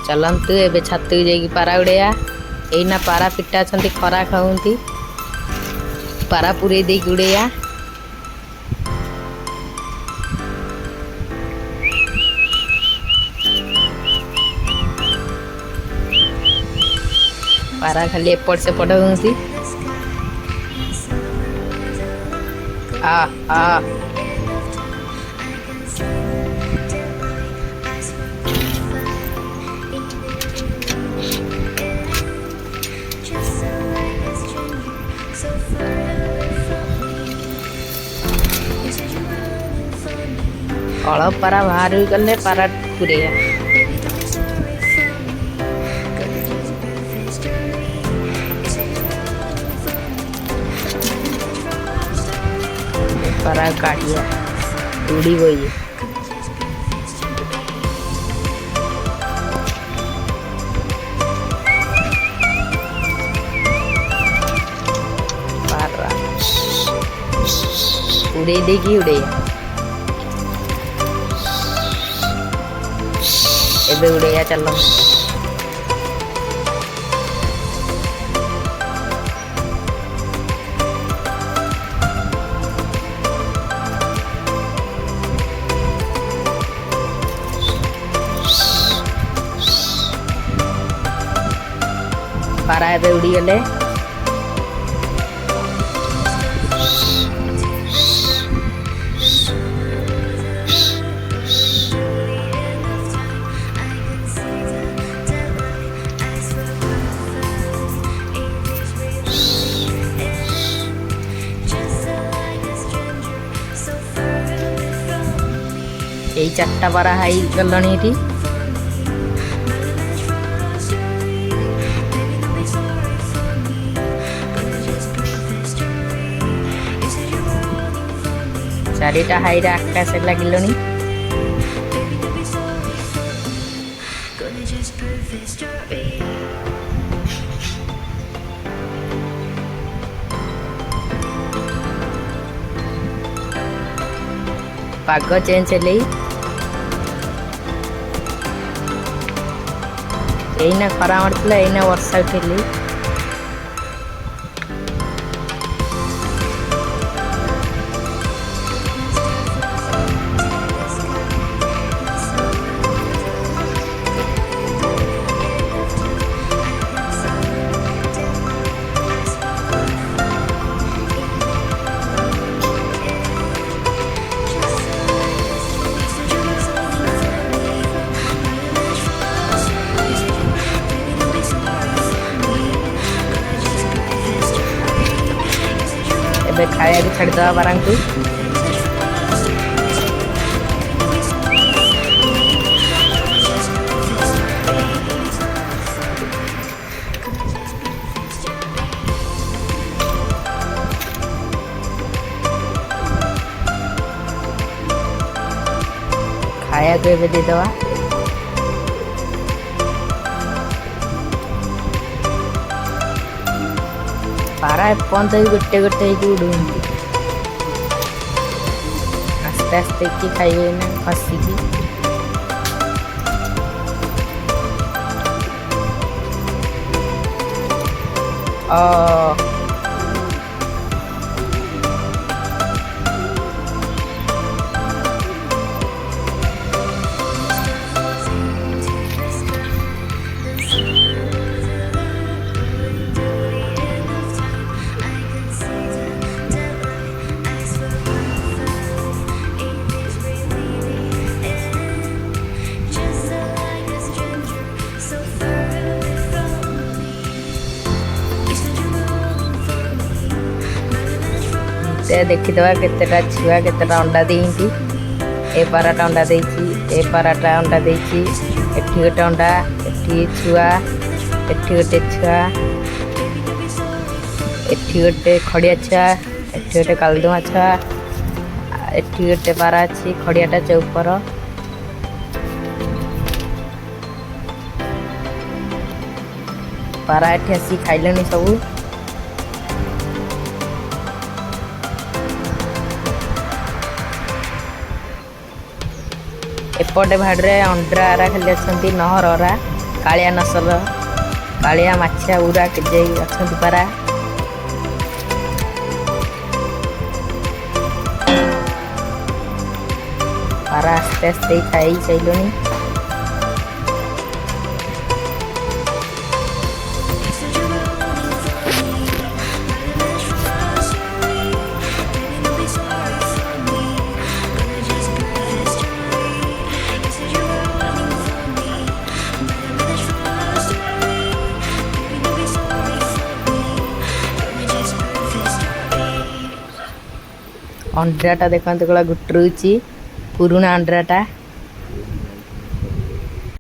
चलतु एबे छात जाइए पारा उड़ेया एना पारा पिटा अच्छा खरा खाऊंती पारा पूरे दे उड़ेया पारा खाली एपट सेपट होती आ आ कल पारा बाहर गले पारा पूरे पारा काटिया उड़ी गई पारा उड़े देगी उड़े एबे उड़ेया चलो पारा एबे उड़ी गले यही चार्टा पारा हाई गलनी ये चारिटा हाईरा आकाश लगिलनी पाग चेंज है एना खरा मारता एना वर्षा उठेली खाया भी छाड़ दवा बारंग को खाया को दे दवा पारा एपन गोटे गोटे उड़ू आस्ते आस्ते कि खाइए ना खसिकी देखीदवा केतेटा छुआ केतेटा अंडा देती ए पाराटा अंडा देती ए पाराटा अंडा देती एठी गोटे अंडा एठी छुआ एठी गोटे छुआ एठी गोटे खड़िया छुआ एठी गोटे कालदुआ छुआ एठी गोटे पारा अच्छी खड़ियाटा चौपर पारा एठी आसी खाइलेनी सबू एपटे भाड़े अंडा खाली अच्छा नहररा कालिया नसल कालिया माछिया उरा के अच्छा पारा पारा आस्ते आस्ते खाई साइलनी अंडाटा देखते कला गुटरुची पुराणा अंडाटा